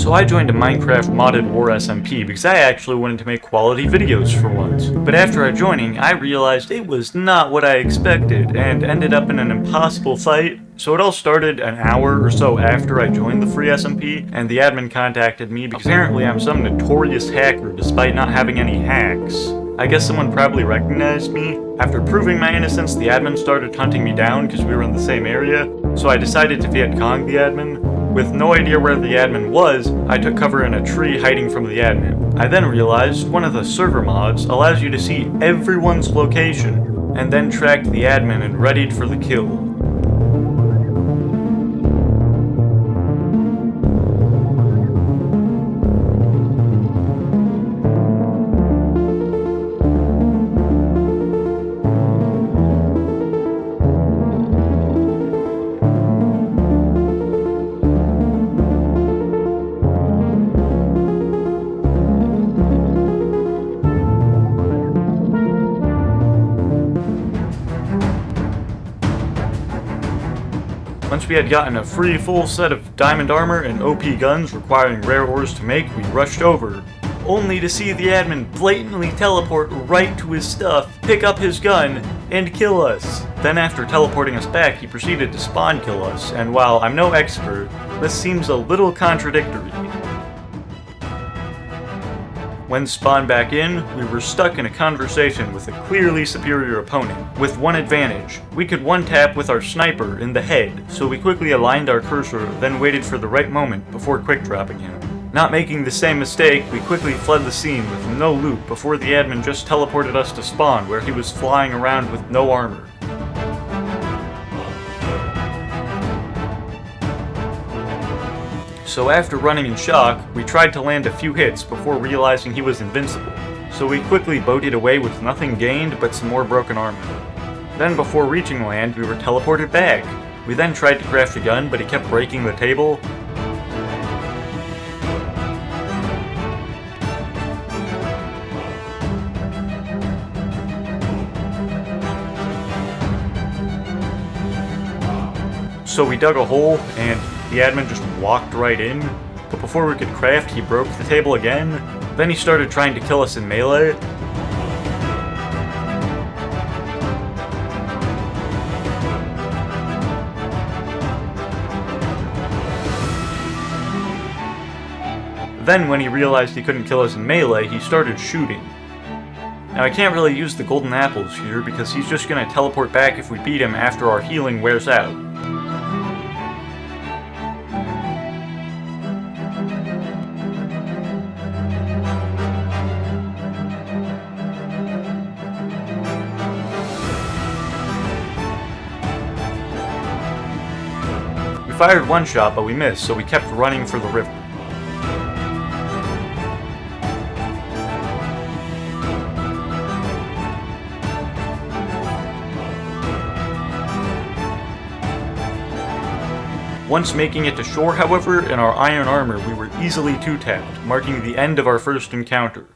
So I joined a Minecraft modded war SMP because I actually wanted to make quality videos for once. But after joining, I realized it was not what I expected and ended up in an impossible fight. So it all started an hour or so after I joined the free SMP, and the admin contacted me because apparently I'm some notorious hacker despite not having any hacks. I guess someone probably recognized me. After proving my innocence, the admin started hunting me down because we were in the same area, so I decided to Viet Cong the admin. With no idea where the admin was, I took cover in a tree hiding from the admin. I then realized one of the server mods allows you to see everyone's location, and then tracked the admin and readied for the kill. Once we had gotten a free full set of diamond armor and OP guns requiring rare ores to make, we rushed over, only to see the admin blatantly teleport right to his stuff, pick up his gun, and kill us. Then after teleporting us back, he proceeded to spawn kill us, and while I'm no expert, this seems a little contradictory. When spawned back in, we were stuck in a conversation with a clearly superior opponent, with one advantage. We could one-tap with our sniper in the head, so we quickly aligned our cursor, then waited for the right moment before quick-dropping him. Not making the same mistake, we quickly fled the scene with no loot before the admin just teleported us to spawn, where he was flying around with no armor. So after running in shock, we tried to land a few hits before realizing he was invincible. So we quickly boated away with nothing gained but some more broken armor. Then before reaching land, we were teleported back. We then tried to craft a gun, but he kept breaking the table. So we dug a hole, and the admin just walked right in, but before we could craft, he broke the table again. Then he started trying to kill us in melee. Then when he realized he couldn't kill us in melee, he started shooting. Now I can't really use the golden apples here because he's just gonna teleport back if we beat him after our healing wears out. We fired one shot, but we missed, so we kept running for the river. Once making it to shore, however, in our iron armor, we were easily two-tapped, marking the end of our first encounter.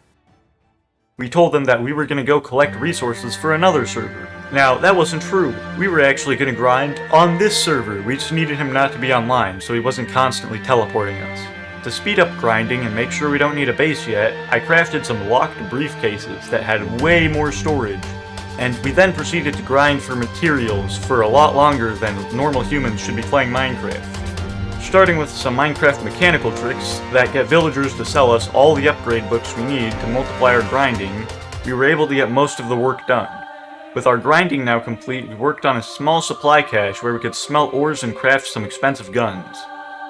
We told them that we were going to go collect resources for another server. Now, that wasn't true. We were actually going to grind on this server. We just needed him not to be online, so he wasn't constantly teleporting us. To speed up grinding and make sure we don't need a base yet, I crafted some locked briefcases that had way more storage. And we then proceeded to grind for materials for a lot longer than normal humans should be playing Minecraft. Starting with some Minecraft mechanical tricks that get villagers to sell us all the upgrade books we need to multiply our grinding, we were able to get most of the work done. With our grinding now complete, we worked on a small supply cache where we could smelt ores and craft some expensive guns.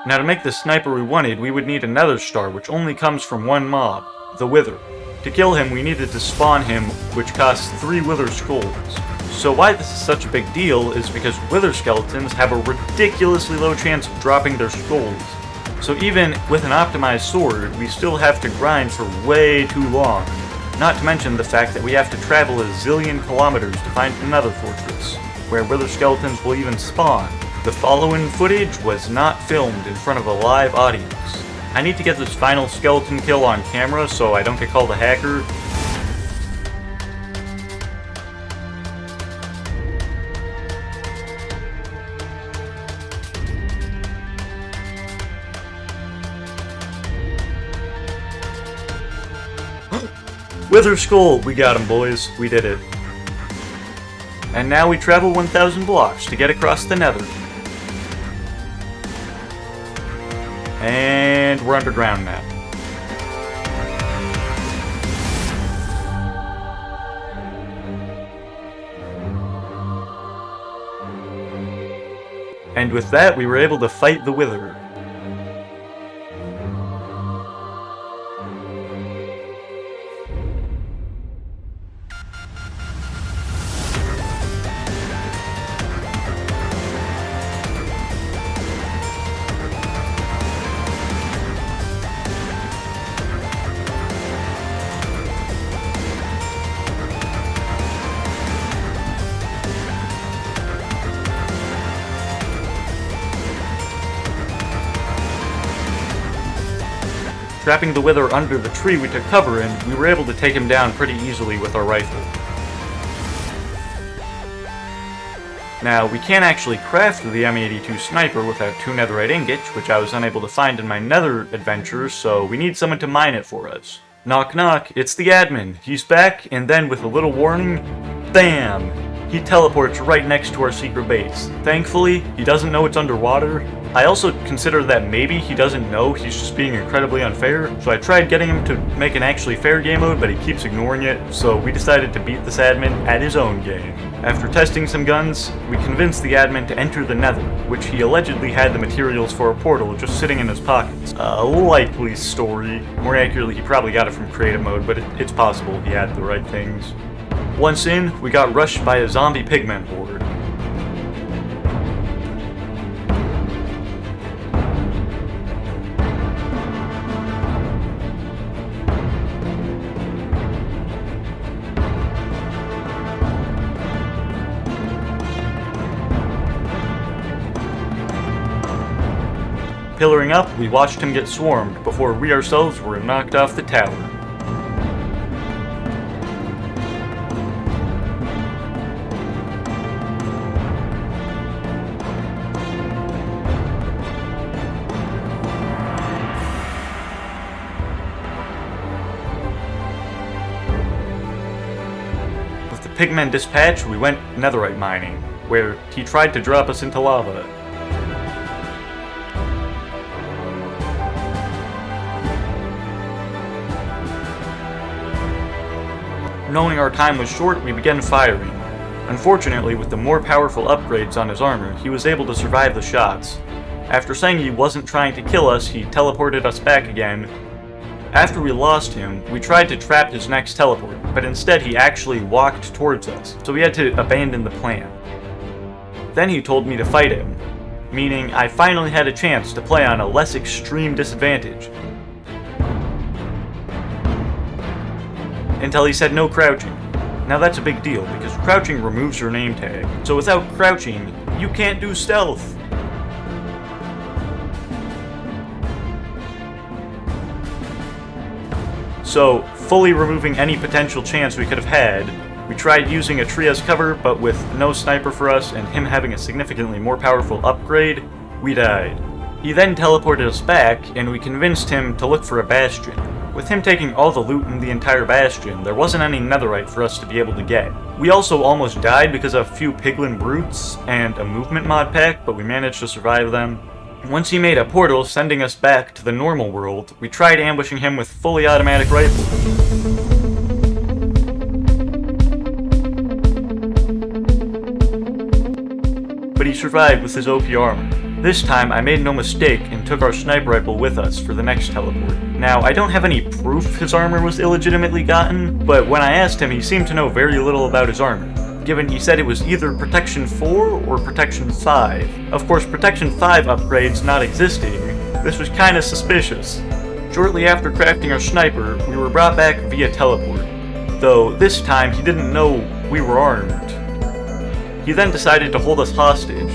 Now to make the sniper we wanted, we would need a nether star, which only comes from one mob, the Wither. To kill him, we needed to spawn him, which costs 3 Wither skulls. So why this is such a big deal is because Wither skeletons have a ridiculously low chance of dropping their skulls. So even with an optimized sword, we still have to grind for way too long. Not to mention the fact that we have to travel a zillion kilometers to find another fortress, where Wither skeletons will even spawn. The following footage was not filmed in front of a live audience. I need to get this final skeleton kill on camera so I don't get called a hacker. Wither Skull! We got him, boys. We did it. And now we travel 1,000 blocks to get across the Nether. And we're underground now. And with that, we were able to fight the Wither. Trapping the Wither under the tree we took cover in, we were able to take him down pretty easily with our rifle. Now, we can't actually craft the M82 sniper without 2 netherite ingots, which I was unable to find in my nether adventures, so we need someone to mine it for us. Knock knock, it's the admin. He's back, and then with a little warning, BAM! He teleports right next to our secret base. Thankfully, he doesn't know it's underwater. I also consider that maybe he doesn't know, he's just being incredibly unfair, so I tried getting him to make an actually fair game mode, but he keeps ignoring it, so we decided to beat this admin at his own game. After testing some guns, we convinced the admin to enter the Nether, which he allegedly had the materials for a portal just sitting in his pockets. A likely story. More accurately, he probably got it from creative mode, but it's possible he had the right things. Once in, we got rushed by a zombie pigmen horde. Pillaring up, we watched him get swarmed before we ourselves were knocked off the tower. With the pigmen dispatched, we went netherite mining, where he tried to drop us into lava. Knowing our time was short, we began firing. Unfortunately, with the more powerful upgrades on his armor, he was able to survive the shots. After saying he wasn't trying to kill us, he teleported us back again. After we lost him, we tried to trap his next teleport, but instead he actually walked towards us, so we had to abandon the plan. Then he told me to fight him, meaning I finally had a chance to play on a less extreme disadvantage. Until he said no crouching. Now that's a big deal, because crouching removes your name tag. So without crouching, you can't do stealth. So, fully removing any potential chance we could have had, we tried using a tree as cover, but with no sniper for us and him having a significantly more powerful upgrade, we died. He then teleported us back, and we convinced him to look for a bastion. With him taking all the loot in the entire bastion, there wasn't any netherite for us to be able to get. We also almost died because of a few piglin brutes and a movement mod pack, but we managed to survive them. Once he made a portal sending us back to the normal world, we tried ambushing him with fully automatic rifles. But he survived with his OP armor. This time, I made no mistake and took our sniper rifle with us for the next teleport. Now, I don't have any proof his armor was illegitimately gotten, but when I asked him, he seemed to know very little about his armor, given he said it was either Protection 4 or Protection 5. Of course, Protection 5 upgrades not existing, this was kinda suspicious. Shortly after crafting our sniper, we were brought back via teleport, though this time he didn't know we were armed. He then decided to hold us hostage.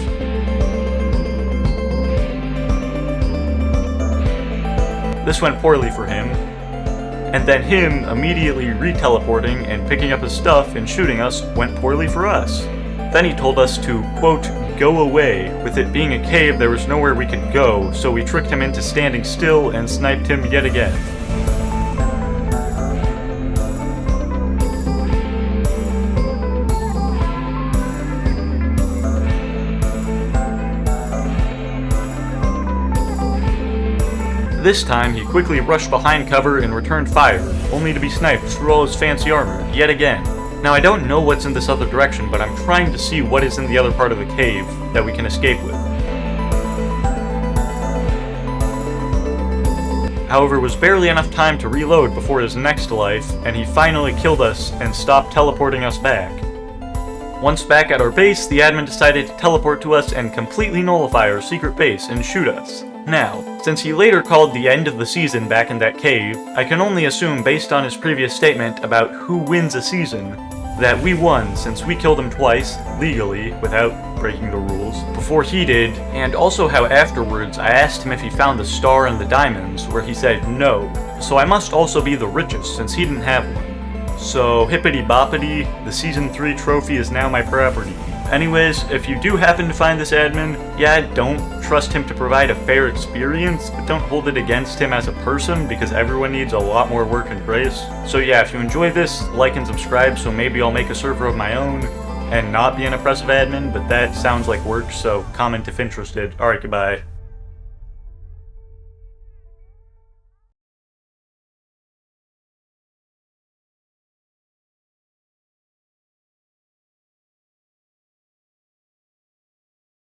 This went poorly for him, and then him immediately re-teleporting and picking up his stuff and shooting us went poorly for us. Then he told us to, quote, go away. With it being a cave, there was nowhere we could go, so we tricked him into standing still and sniped him yet again. This time, he quickly rushed behind cover and returned fire, only to be sniped through all his fancy armor, yet again. Now I don't know what's in this other direction, but I'm trying to see what is in the other part of the cave that we can escape with. However, it was barely enough time to reload before his next life, and he finally killed us and stopped teleporting us back. Once back at our base, the admin decided to teleport to us and completely nullify our secret base and shoot us. Now, since he later called the end of the season back in that cave, I can only assume based on his previous statement about who wins a season, that we won since we killed him twice, legally, without breaking the rules, before he did, and also how afterwards I asked him if he found the star and the diamonds, where he said no, so I must also be the richest since he didn't have one. So hippity boppity, the Season 3 trophy is now my property. Anyways, if you do happen to find this admin, yeah, don't trust him to provide a fair experience, but don't hold it against him as a person, because everyone needs a lot more work and grace. So yeah, if you enjoy this, like and subscribe, so maybe I'll make a server of my own, and not be an oppressive admin, but that sounds like work, so comment if interested. Alright, goodbye.